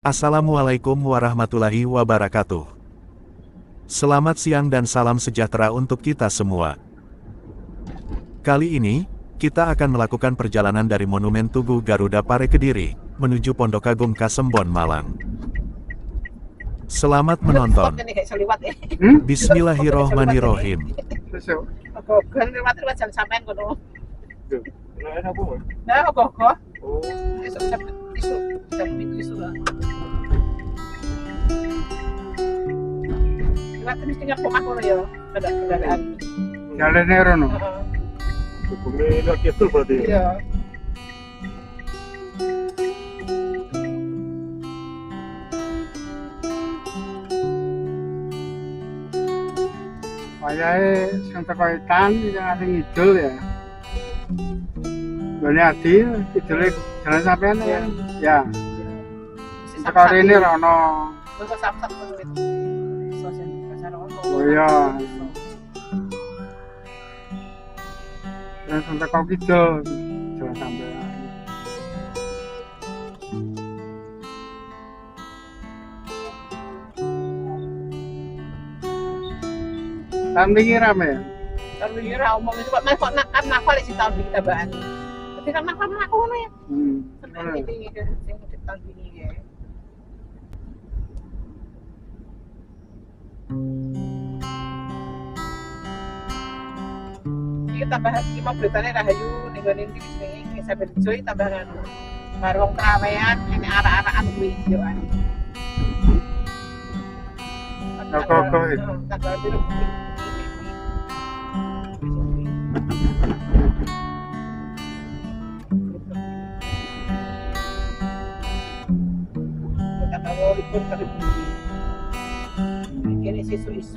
Assalamualaikum warahmatullahi wabarakatuh. Selamat siang dan salam sejahtera untuk kita semua. Kali ini, kita akan melakukan perjalanan dari Monumen Tugu Garuda Pare Kediri, menuju Pondok Agung Kasembon Malang. Selamat menonton. Bismillahirrohmanirrohim. Jalannya Rono. Hukumnya itu berarti. Iya. Wayahe sing teko Itan yang ada ngidul ya. Gone adi idule jalan sampean ya. Ya. Teko rene Rono. Oh iya. Dan sampai kau kidul jalan sampean. Tahun ini rame ya? Tahun ini omong itu kok kan nafal sih tahun ini tambahan. Tapi kan nafal aku ngono ya. Sampai ini sing tahun ini ya. Iki tambahan iki mau beritane Rahayu ning gone iki jenenge sampai Joy tambahan barong trawean ini arah-arahan kuwi yoan. Kok itu. Tanggal biru. Kalau ikut kali ini isu-isu.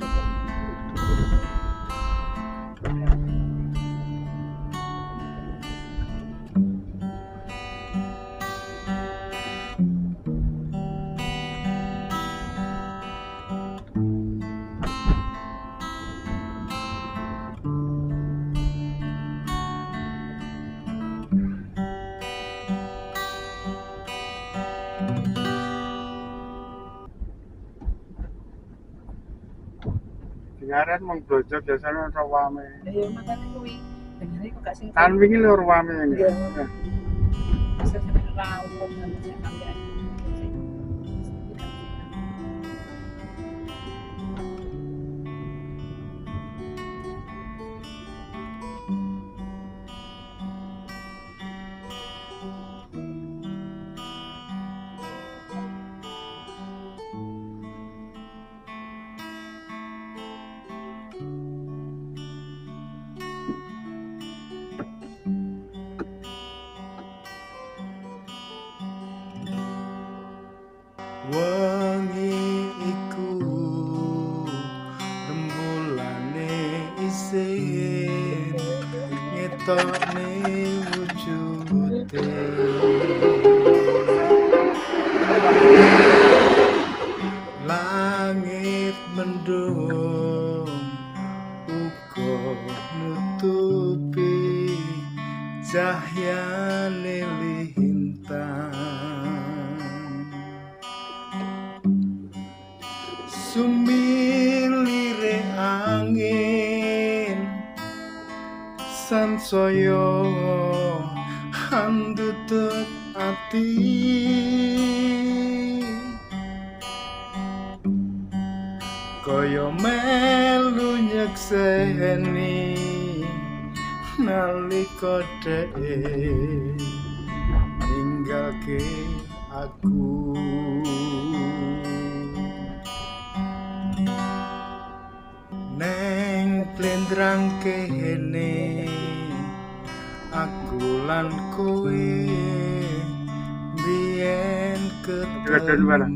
Dengaran mong brojo biasanya ora wame. Ya makane kuwi. Dengare kok gak sing Tahun wingi lho ora wame ini. Iya. Bisa sampai rawuh dan sing panggilan. Wengi iku rembulane isin ngetokne wujude langit mendung uga nutupi cahyane lintang sumilire angin sansaya handutut ati kaya melu nyekseni nalika dhewe ninggalke aku neng plendrang kene aku lan kowe biyen ketemu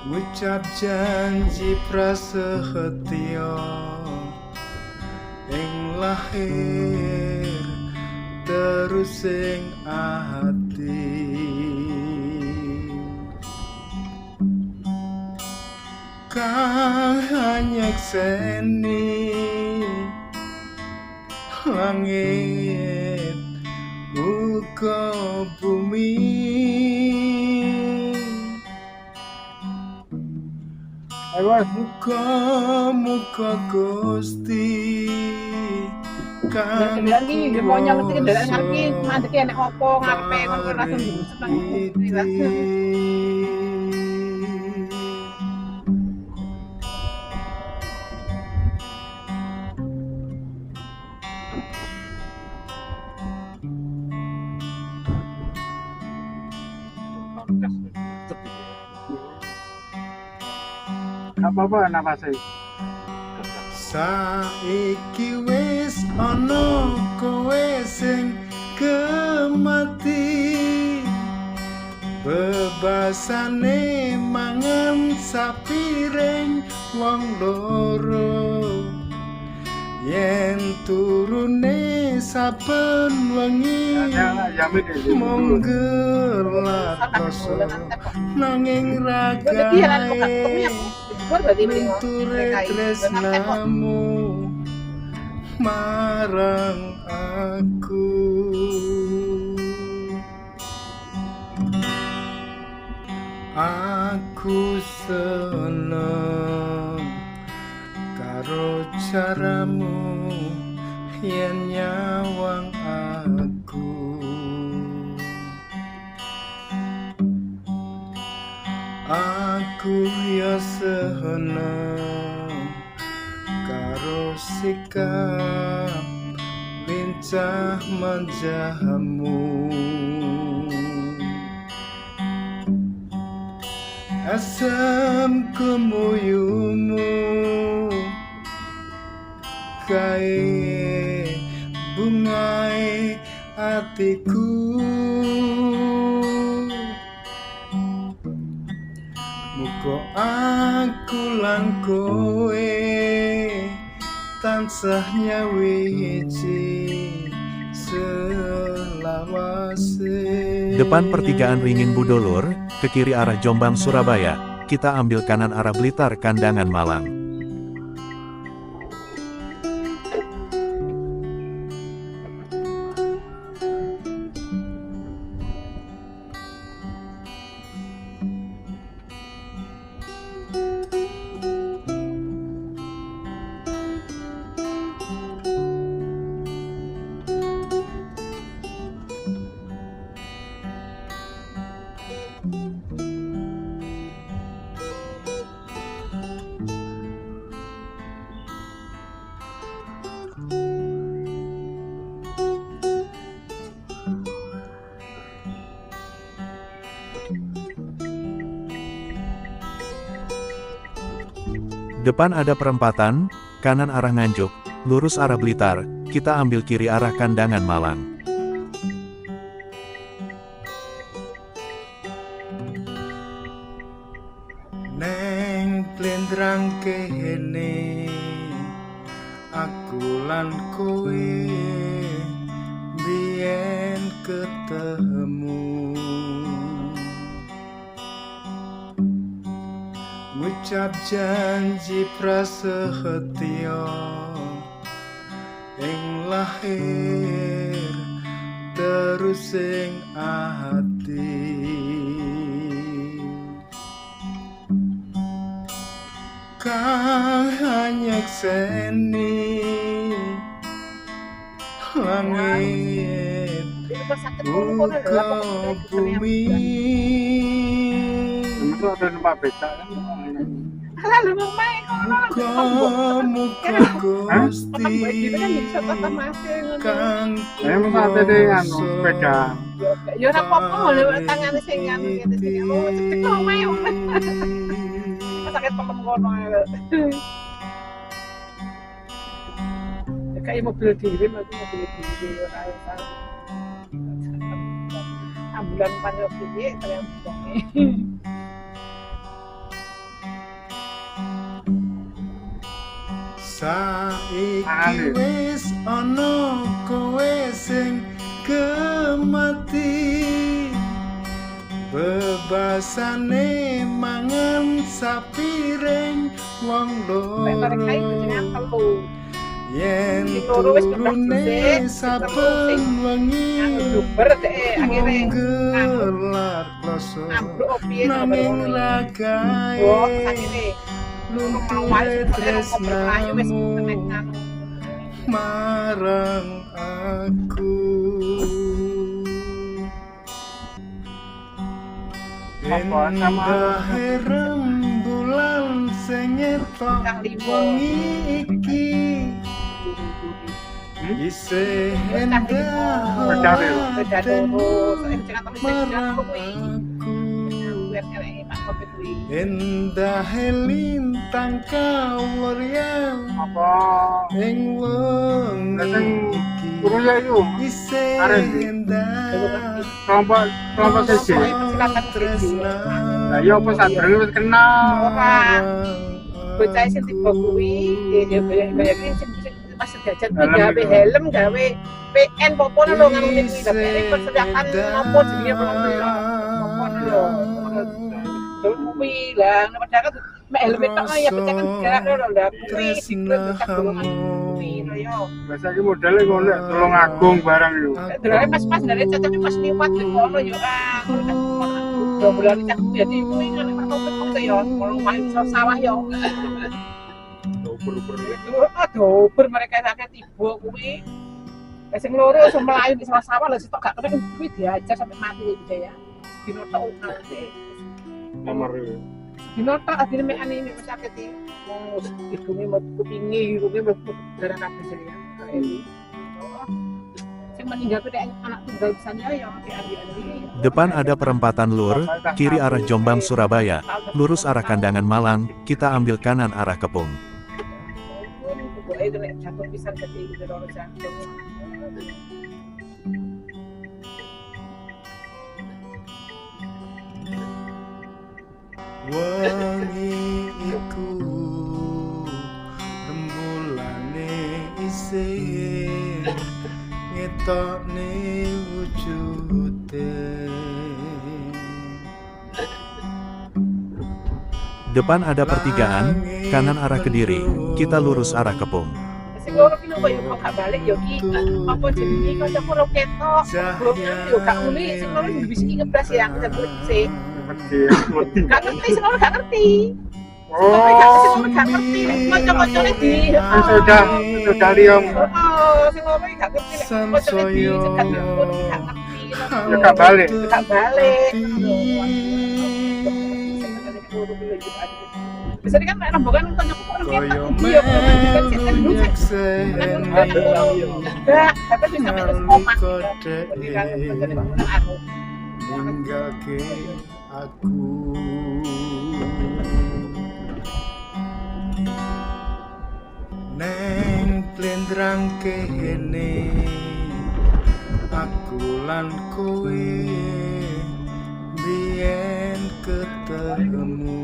ngucap janji prasetyo ing lahir terus ing ati kang nyekseni langit muka bumi. Ayo Mas. Muka Gusti Dan kendaraan ini dia mau ngerti kendaraan ngerti mandeki enek opo ngarepe ngono langsung diusut nang kuwi langsung. Gak apa-apa nafasnya. Saiki wis ana kowe sing kemati, bebasane mangan sapiring wong loro. Yen turune saben wengi mung gelatoso nanging Berarti ya lan kok ragae berarti mending ture tresnamu marang aku. Aku seneng karo caramu yen nyawang aku. Aku ya seneng karo sikap lincah manjamu. Asam kemuyumu kae bungai atiku. Muga aku lan kowe tansah nyawiji selawase. Depan pertigaan Ringin Budolur, ke kiri arah Jombang Surabaya, kita ambil kanan arah Blitar Kandangan Malang. Depan ada perempatan, kanan arah Nganjuk, lurus arah Blitar, kita ambil kiri arah Kandangan Malang. Neng plendrang kene aku lan kowe biyen ketemu. Ngucap janji prasetyo ing lahir terus ing ati. Kang nyekseni langit muka bumi. Itu ada numpak becak kan? lalu mau main Muka Gusti kang Emang ada deh anu sepeda. ya ora apa-apa lewat tangan sing anu ngene sing oh cepet mau main sakit pelem kono kayak mobil dhewe mobil dhewe ora usah ambulan panjang piye kalian bonge. Saiki wis ana kowe sing kemati, bebasane mangan sapiring wong loro. yen Sing loro wis kebelah turune dhisik, saben wengi yang Jember deh akhirnya gelar kloso ambruk opiye nanging Oh, lagae akhirnya lunture tresnamu marang aku. Apa sama Endah rembulan sing nyetok wengi iki isih endah Beda deh, beda loro saya jangan tahu marang kuwi aku. biar kene Pak Kopi kuwi Endah lintang kawuryan apa ing Lah, sing wengi iki guru ya itu isih Arep. endah kelompok siji. Lah ya apa sadurunge wis kenal. bocah sing tiba kuwi ya bayang-bayangin sing pas sedajan kuwi gawe helm gawe PN popo lho ngono kuwi tapi ini persiapan opo jenenge opo lho kuwi lah padahal kan mek helm tok ya pecah kan gerak lho lah kuwi dicek golongan kuwi lho yo Biasa iki modele ngono nek Tulung Agung barang yo. delokne pas-pas dari cocok pas liwat ngono yo dua bulan cak ya di kuwi kan Pak Topik kok ya ngono main sawah yo aduh ber mereka sakit tiba kuwi sing loro iso mlayu di sawah-sawah lho sitok gak kena kuwi diajar sampai mati iki ya dinotok nanti Kamar itu. dinotok adine mek ane mek sakit iki wong hidunge mau kupinge hidunge mau darah kabeh ya ini sing meninggal ku anak tunggal bisanya ya Andi. Depan ada perempatan lur, kiri arah Jombang Surabaya, lurus arah Kandangan Malang, kita ambil kanan arah Kepung. Pokoknya itu nek jatuh pisan gede gitu lho jantung. Wengi iku rembulane isih ngetokne wujude. Depan ada pertigaan, kanan arah Kediri, kita lurus arah Kepung. Sing loro ki lho kok gak balik yo ki apa jenenge kancaku ro ketok. Yo gak uli sing loro dibisiki ngeblas ya ketemu sih. Gak ngerti sing loro gak ngerti. Oh, Gak ngerti kanca-kancane di sudah liom. Oh, sing loro gak ngerti nek kancane di cegat pun gak ngerti. Ya gak balik. Gak balik. Bisa kan nek rombongan kancaku kok ro ketok. Iya, kan cetak dulu. Enggak, tapi bisa terus kompak. Ninggake aku neng plendrang kene aku lan kowe biyen ketemu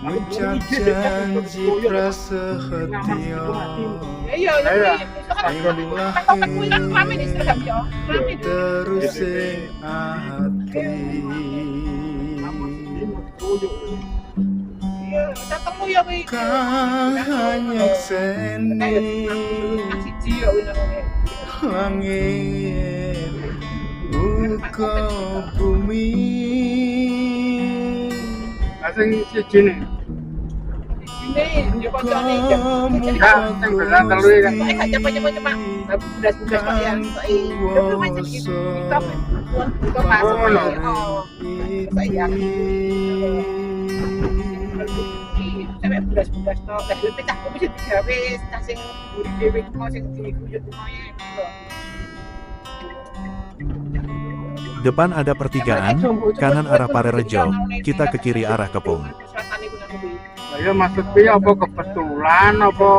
ngucap janji prasetyo Iya, itu kan topik kuwi kan rame di Instagram yo. Rame di terus sing ati Iya, ketemu ya kuwi. kanyek seni Siji yo kuwi namanya. langit uga bumi Asing siji nih. Ini yo koncone yo. Enggak, sing beneran telu iki kan. Saya gak coba-coba budas-budas kok ya. Itu rumah jadi kita buka masuk oh. Saya sampai budas-budas tok. Lah pecah kok bisa digawe sing buri dhewe mau sing diguyur moye. Depan ada pertigaan, kanan arah Parerejo, kita ke kiri arah Kepung. Ya maksud piye apa kebetulan apa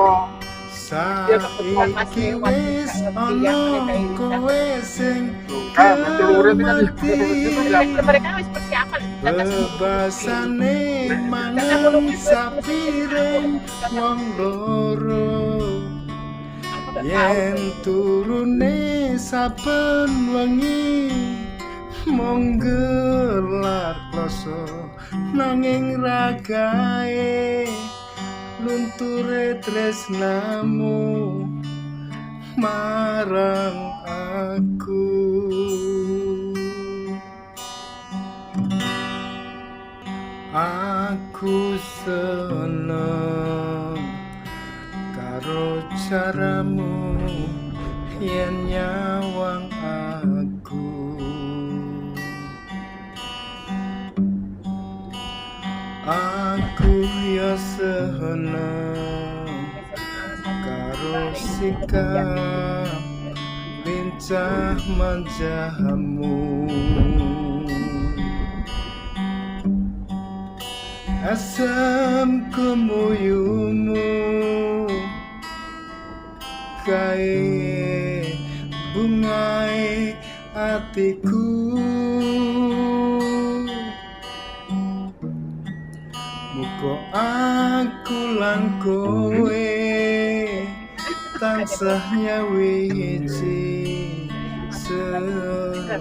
saiki wis ana kowe sing betul urip kan Mereka wis persiapan bebasane mangan sapiring wong loro yen turune saben wengi monggelar kloso nanging ragae lunture tresnamu marang aku. Aku seneng karo caramu yen nyawang aku. Aku ya seneng karo sikap lincah manjamu. Asam kemuyumu kae bungae atiku. Muga aku lan kowe tansah nyawiji selawase.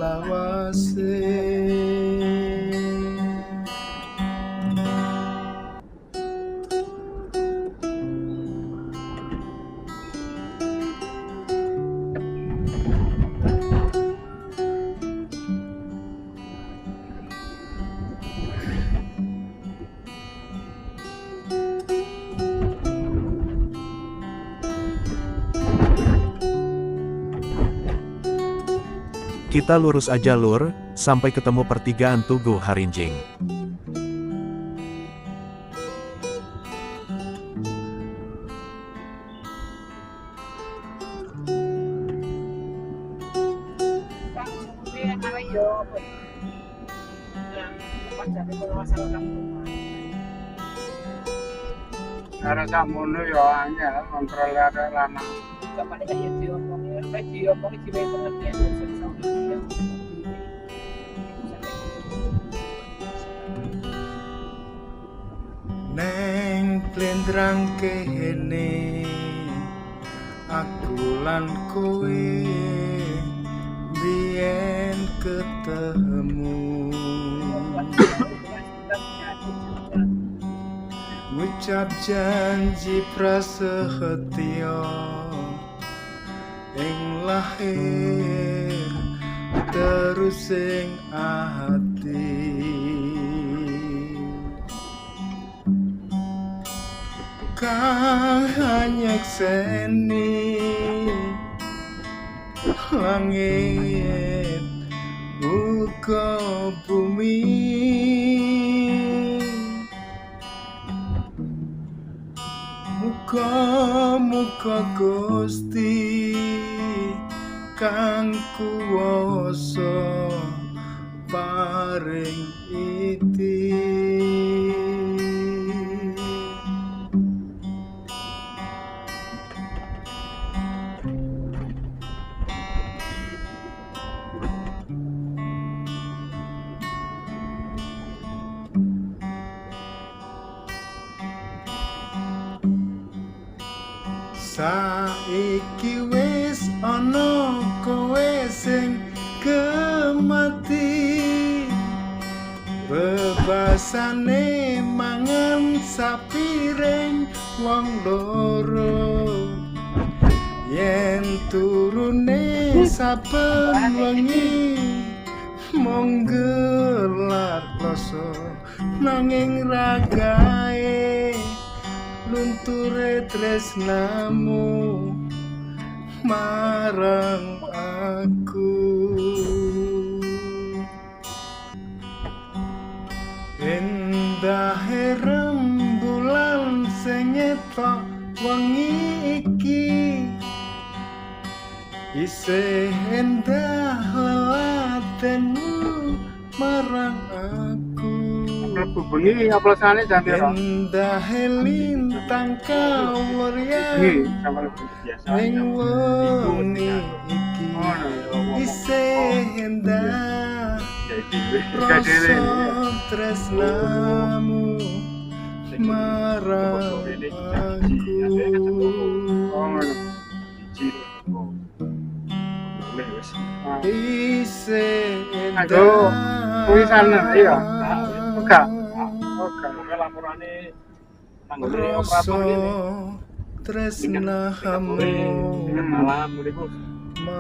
Kita lurus aja lur, sampai ketemu pertigaan Tugu Harinjing. Ada samono ya angel kontrol ada lanang. Kapan ya diomongi dhewe pengertian sesuk. Neng plendrang kene aku lan kowe biyen ketemu. Ngucap janji prasetyo ing lahir terus ing ati. Kang nyekseni langit uga bumi. Muga-muga Gusti kang kuwasa paring iti. Saiki wis ana kowe sing kemati, bebasane mangan sapiring wong loro. Yen turune saben wengi monggelar kloso nanging ragae lunture tresnamu marang aku. Endah rembulan sing nyetok wengi iki, isih endah lelatenmu marang aku. Mlebu bengi aplosane jam piro? Endah lintang kawuryan Bengi sama lebu. ning wengi iki, isih endah rasa tresnamu marang aku. Oh, ngono. Wes. Aku tulisan iya. Enggak. Oke. Pokoknya laporannya tanggulnya operator ini. Tresnahamu Dengan malam, beriku. Ini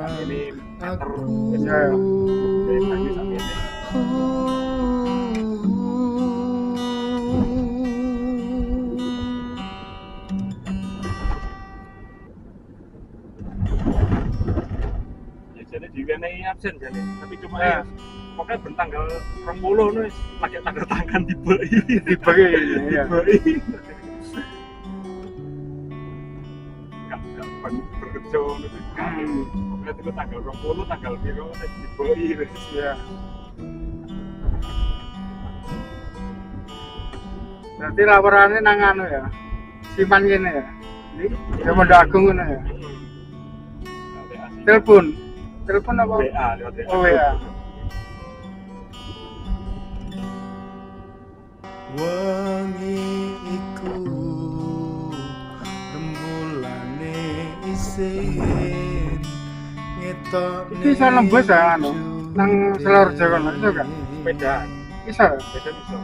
sampai ini meter. Iya. Dari pagi sampai ini. Ya, jadi juga nih absen jadi. Tapi cuma Ya. ya. Pokoknya bentanggal 20 nih pakai tanda tangan di BI. Dibagi iya. Enggak bekerja gitu. Pokoknya itu tanggal 20, tanggal biru di BI. Iya. Berarti laporannya nang anu ya. Siman gini ya. Ini ya Mondo Agung ngono ya. Telepon. Telepon apa? WA lewat WA. Oh WA. Wangi iku rembulane isin ngetok Iki iso nembus ya anu. Nang Selorjo kono iso gak? Sepeda, Iso. sepeda bisa.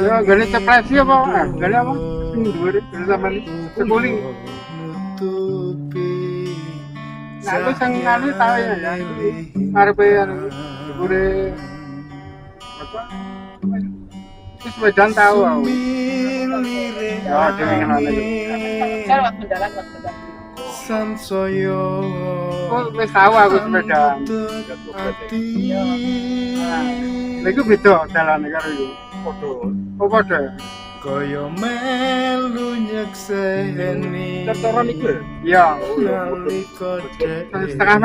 Ya gane cepresi apa? Gane apa? Sing dhuwur gane sampean sekuling. nutupi Nah, aku sing anu tau ya. Arepe anu dhuwure apa? Wis sepedaan tau aku. Ya, dhewe kenal iki. Saya lewat mendalan, lewat mendalan. Sansoyo Oh, wis tau aku sepedaan. ati Lha iku beda dalane karo iku. Foto. Oh, padha. kaya melu nyekseni Tertoran itu Iya. ya? nalika dek Setengah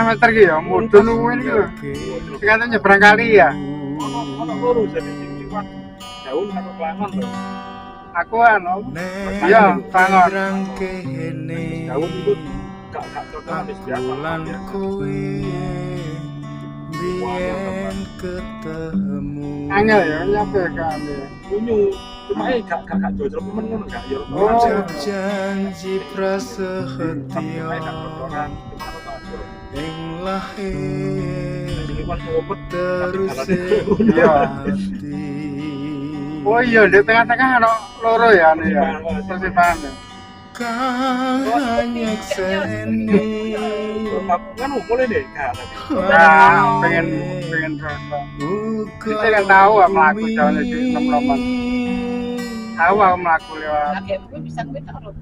meter ki ya, mudun kuwi iki lho. Sing kate nyebrang kali ya. Ono loro jadi sing liwat daun karo Klangon lho. Aku anu, iya, Klangon. kene Daun itu gak cocok habis biasa. lan kowe biyen ketemu Angel ya nyampe kan. Unyu, cuma gak jojol temen ngono gak ya. Oh. janji prasetyo Gak cocokan, cuma aku tak atur. ing lahir Jadi liwat ngopet terus Iya. hati Oh iya, di tengah-tengah ana loro ya anu ya. Persimpangan ya. kang nyekseni Kan mulai deh, gak tapi. Nah, pengen terus. Kita kan tahu aku melaku jalan di nomor-nomor. Tahu aku melaku lewat. Lagi gue bisa gue taruh.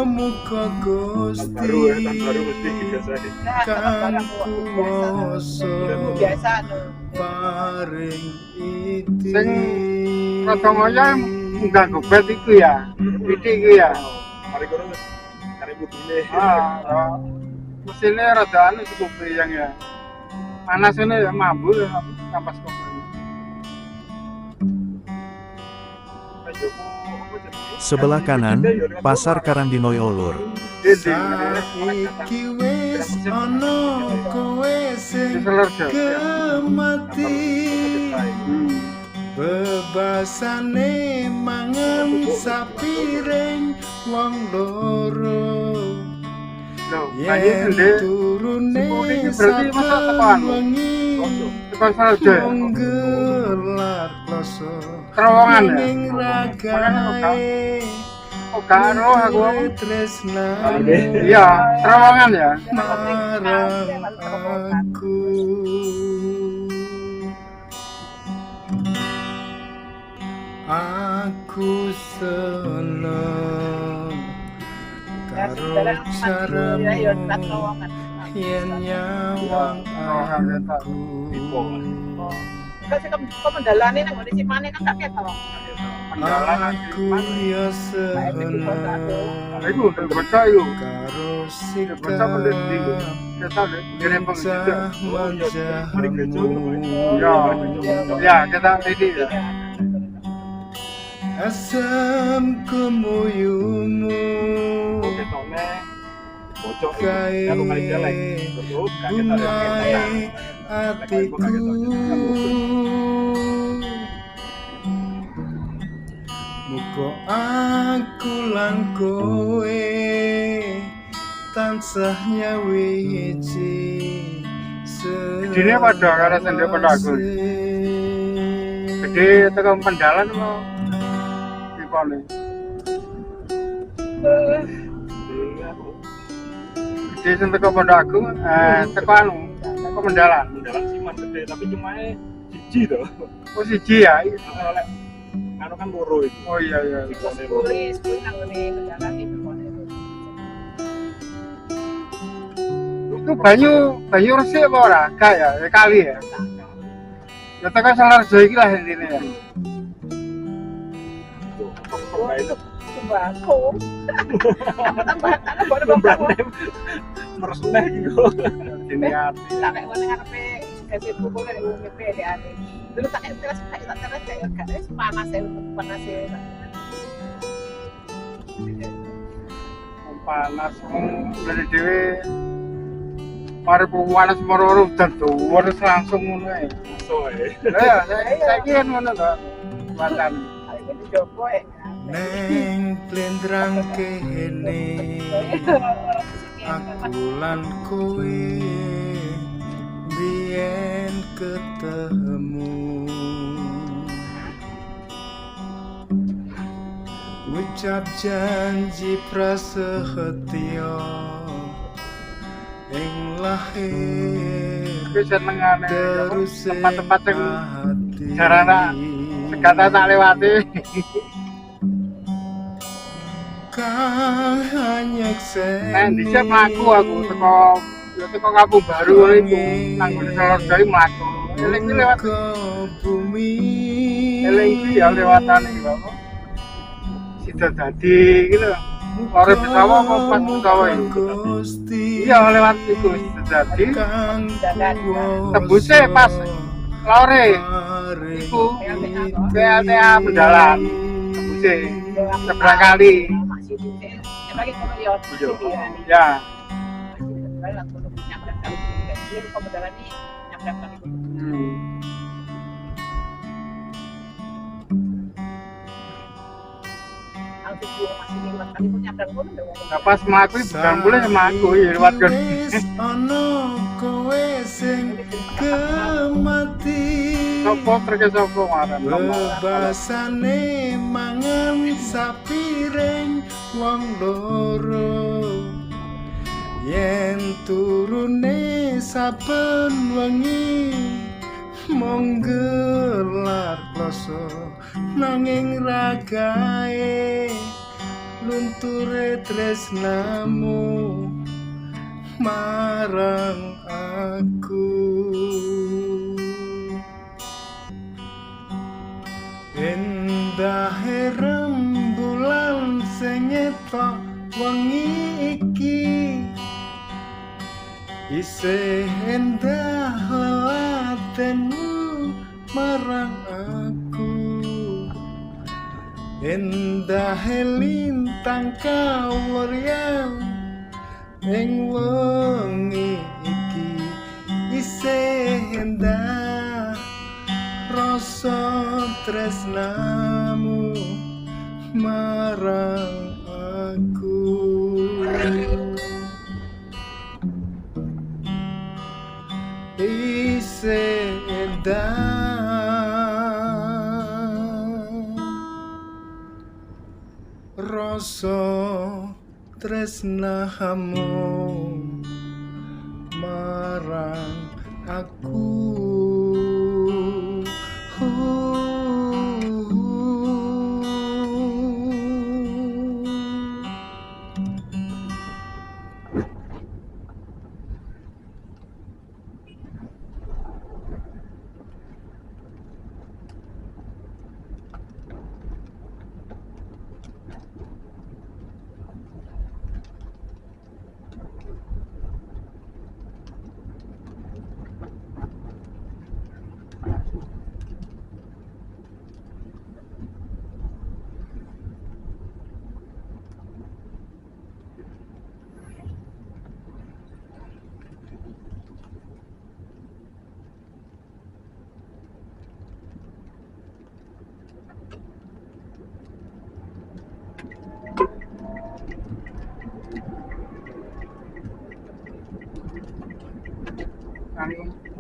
muka Gusti Baru ya, tahun baru mesti biasa deh. Nah, kalau barang kang biasa. kuwasa Biasa tuh. paring iki Sing rada ngoyo enggak gobet iku ya. Titik iku ya. Mari kono wis cari budine. Mesinnya rada anu cukup yang ya. Panas ini ya mabur ya kampas kopi. Sebelah kanan, Pasar Karandinoy Ulur. saiki wis ana kowe sing Di Selorjo. kemati bebasane mangan sapiring wong loro Loh, bayi yen gede. turune Berarti masa tekan? wengi Tekan Selorjo ya. wong gelar kloso Terowongan ya. ning ragae Oh, gak roh aku. tresnamu Iya, terowongan ya. marang aku aku seneng karo caramu yen nyawang aku Kan sih kok mendalane nang ngene simane kan gak ketok. aku ya seneng Iku udah baca iku. karo Baca pendek di. sikap Kita deh, dirempeng juga. manjamu Ya, ya kita ini ya. asam kemuyumu Ketone bocok itu. gawe Kalau kali jelek, tutup gak ketok ya. bungai atiku muka aku lan kowe tansah nyawiji Gedine padha karo sendiri padha aku. Gede tekan pendalan apa tipone. Gede sing teko padha aku, teko anu, teko pendalan. Mendalan siman gede tapi cuma siji to. Oh siji ya. Oleh anu kan loro itu. Oh iya iya. Sepuri nang ngene kendaraan itu. Itu banyu resik apa ora? Gak ya, kali ya. Ya tekan Salarjo iki lah intine ya. Itu Sembako. Tambah-tambah baru bangku. meresneh gitu. Dene ati. Tak kayak mana ngarepe kasih buku dari UMP di ane. Dulu tak kayak teras kayak gak wis panas ya. Panas dari dhewe mari panas moro-moro udan dhuwur langsung ngono ae. So Lah ya, saiki kan ngono to. Watan. Itu dijopo neng plendrang kene aku lan kowe biyen ketemu ucap janji prasetyo ing lahir Iki senengane terus tempat-tempat sing jarana segata tak lewati. kang hanya Nah, dhisik mlaku aku teko Kampung Baru iku nang Salarjo iki mlaku. Eling iki lewat bumi eling iki ya lewatan iki Bapak. Sida dadi iki lho. Ora pesawat apa pas pesawat iki. Iya lewat iku Sida dadi. Tembuse pas lore iku PLTA Mendalan. Tembuse seberang kali. masih di bagi kono yo. Ya. Langsung nyabrak kali. Ini pemodalan ini nyabrak kali. Langsung dua masih 5 kali pun nyabrak kono udah ngomong. Nah, pas mlaku bukan boleh sama aku ya lewat kan. ono kowe sing kemati Sopo treke sopo ngaran. bebasane mangan sapiring wong loro yen turune saben wengi mung gelar kloso nanging ragae lunture tresnamu marang aku endah rembulan sing nyetok wengi iki isih endah lelatenmu marang aku endah lintang kawuryang ing wengi iki isih endah rasa tresnamu marang aku isih endah rasa tresnamu marang aku.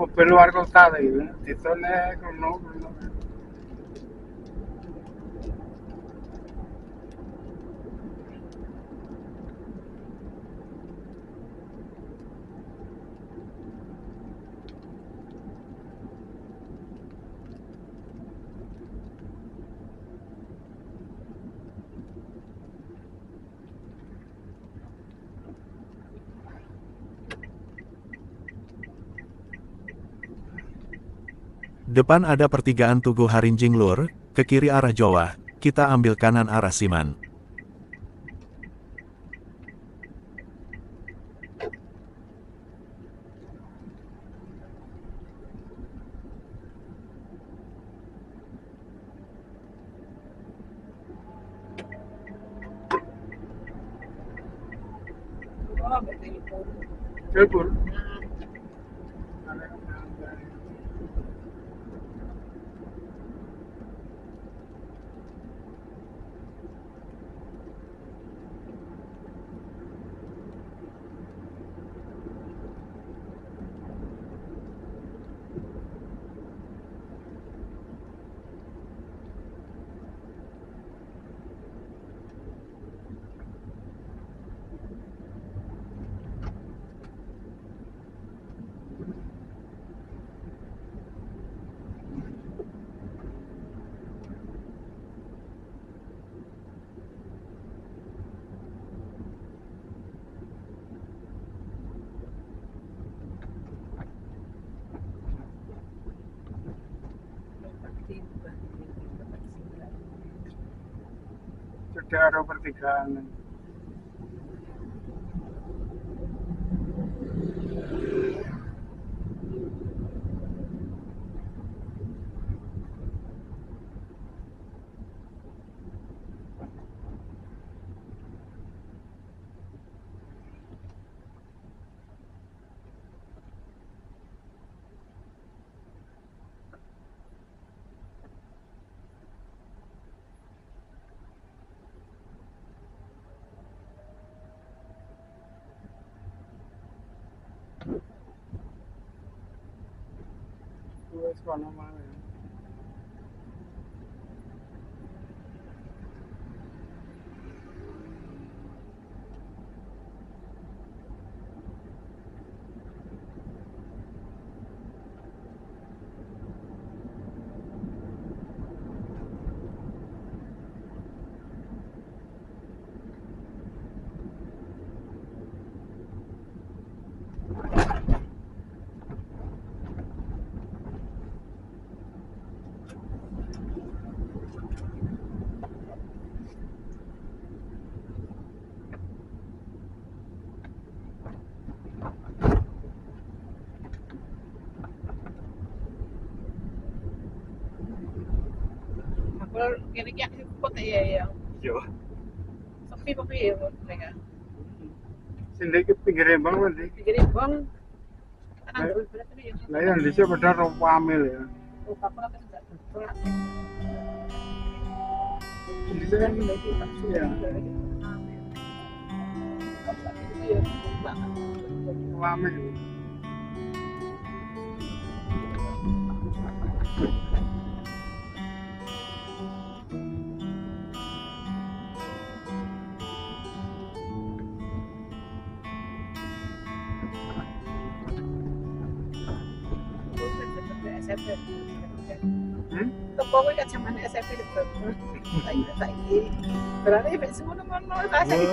mobil luar kota lagi, ditone kono. Depan ada pertigaan Tugu Harinjing Lur, ke kiri arah Jawa, kita ambil kanan arah Siman. Oh, betul itu. Jebul. Sudah ada pertigaan. Wes kono mana? Kalau kira-kira ikut ya. Yo. Sepi ya mereka. Sindek ke pinggir Rembang nanti. Jadi bang, anak berapa nih? Lah yang di sini pada Rompamil ya. Oh, kapal apa tidak bertolak? Di sini kan ya. Rompamil. SMP. Hmm? Pokoknya zaman SMP itu. Tak berarti besok ngono-ngono kasih.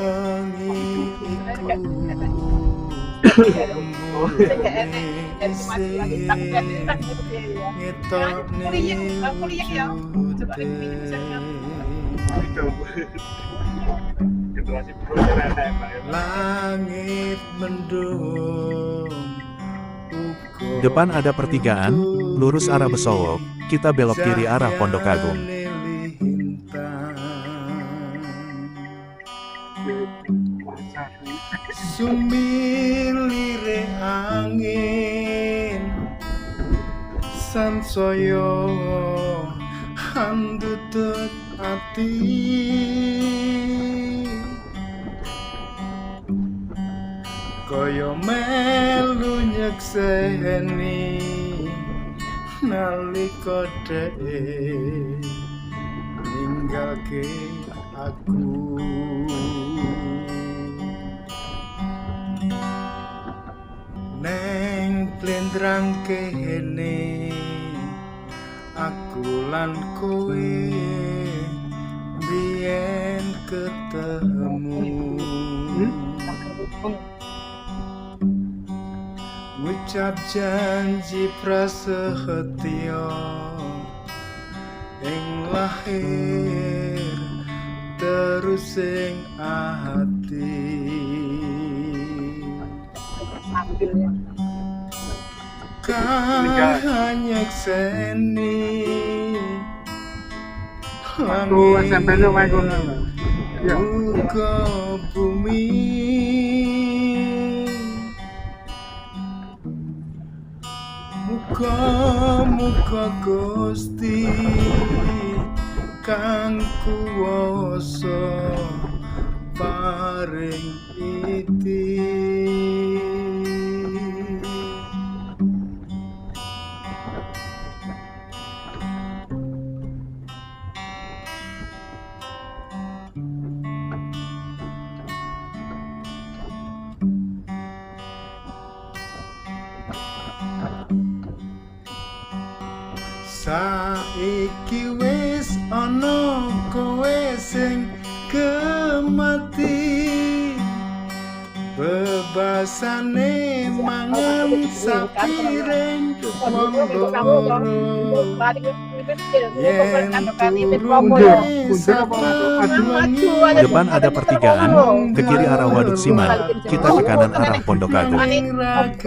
Kuliah ya. Coba Itu. Generasi bro ternyata emang ya. Langit mendung. Depan ada pertigaan, lurus arah Besowo, kita belok kiri arah Pondok Agung. Pasar. Sumilire angin sansaya handutut ati kaya melu nyekseni nalika dheke ninggalke aku. Neng plendrang kene aku lan kowe biyen ketemu. Ngucap janji prasetyo ing lahir terus ing ati. Kanyekseni Waktu SMP itu main kono. Ya. uga bumi muga-muga Gusti kang kuwasa paring iti. Saiki wis ana kowe sing kemati, bebasane mangan sapiring wong loro. Depan ada pertigaan, ke kiri arah Waduk Siman, kita ke kanan arah Pondok Agung.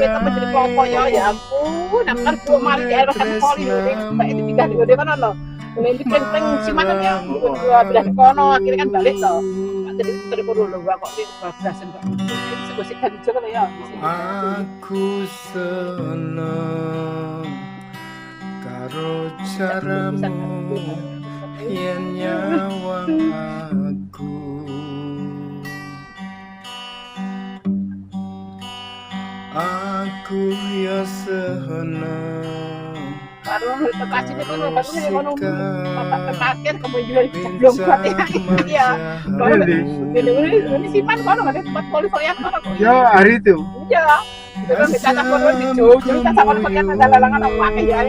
Ya ampun, nang gua mari di arah kan poli lho, mbak itu pindah di kan ono. Nanti peng Siman ya, gua pindah ke kono, akhirnya kan balik to. Jadi dari kono lho gua kok di bablasan kok. Ini segosip kan juga ya. Aku seneng karo caramu yen nyawang aku. Aku ya seneng Baru lokasi itu kan baru nih kono parkir kemudian sebelum kuat ya. Ini Siman kono ada tempat poli yang kono. Ya hari itu. Iya. Itu bisa tak kono di jauh, kita sama pakai ada lalangan apa ya.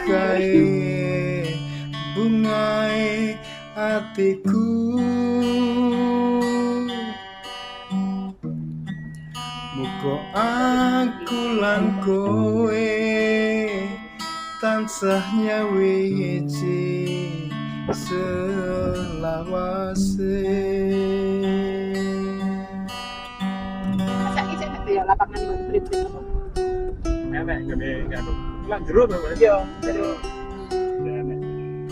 kae bungae atiku. Muga aku lan kowe tansah nyawiji selawase. Masa iki sing ya lapangan blip-blip. Enak gede kan. Lan jero to, Mas. Iya, jero. Enak.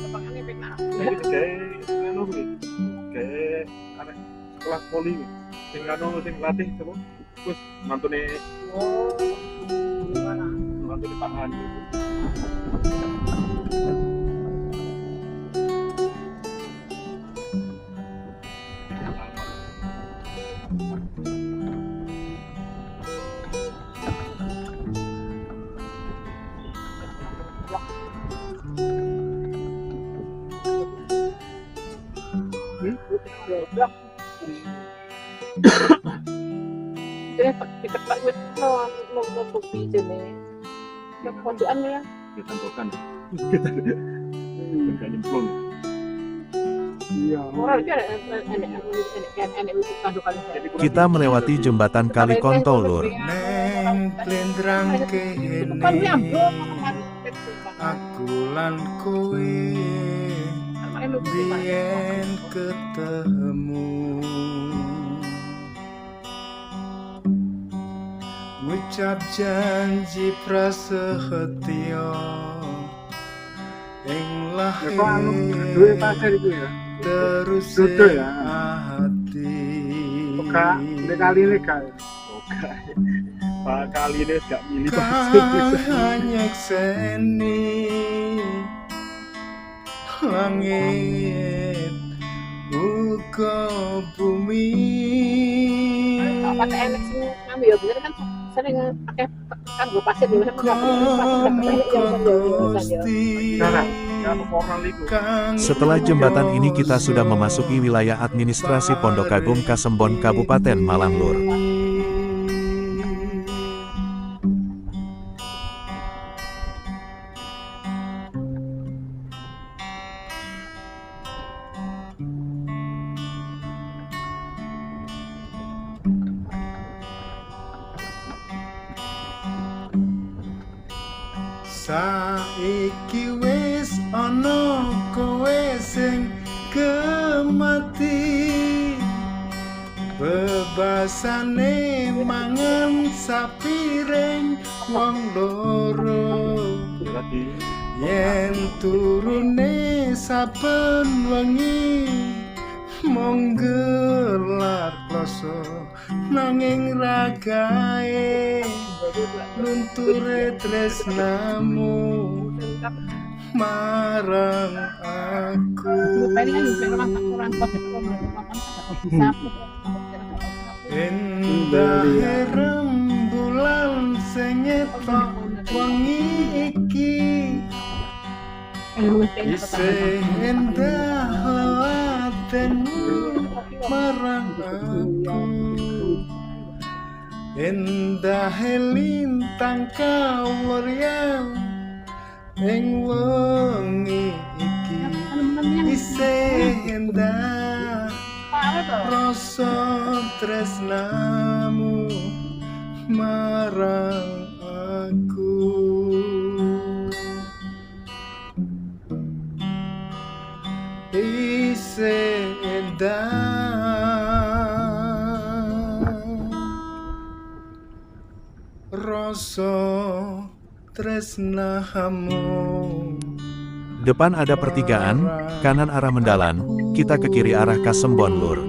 Lapangan ini penak. Jadi kayak anu kuwi. Kayak arek sekolah poli kuwi. Sing anu sing latih sapa? Terus mantune Oh. Gimana? mantune Pak Han. Jadi diketak wit no kopi jene. Ke pojokan ya. Ditantokan. Enggak nyemplung. Iya. Ora iki enek tandukan. Kita melewati jembatan Kali Kontol, Lur. Neng plendrang Kan kene nyambung aku lan kowe biyen ketemu. Ngucap janji prasetyo ing Ya kok anu duwe lahir pasir iku ya. terus Dudu ya. hati. Buka nek kali legal. Oke. Pak kali ini gak milih pasir. Kanyekseni langit uga bumi. apa enek sing ngambil ya bener kan sering pakai kanggo pasir di mana Darah. Yang orang liku. Setelah jembatan ini kita sudah memasuki wilayah administrasi Pondok Agung Kasembon Kabupaten Malang Lur. Saiki wis ana kowe sing kemati, bebasane mangan sapiring wong loro. Berarti Yen turune saben wengi mung gelar kloso nanging ragae lunture tresnamu marang aku. Endah rembulan sing nyetok wengi iki isih endah lawatenmu marang aku. Endah lintang kawuryang ing wengi iki isih endah rasa tresnamu marang aku. Isih endah rasa tresnamu. Depan ada pertigaan, kanan arah Mendalan, kita ke kiri arah Kasembon Lur.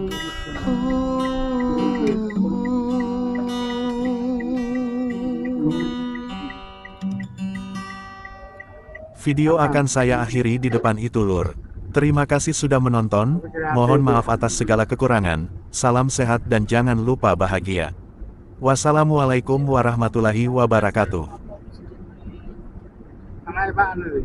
Video akan saya akhiri di depan itu Lur. Terima kasih sudah menonton, mohon maaf atas segala kekurangan, salam sehat dan jangan lupa bahagia. Wassalamualaikum warahmatullahi wabarakatuh. Anak Pak anu.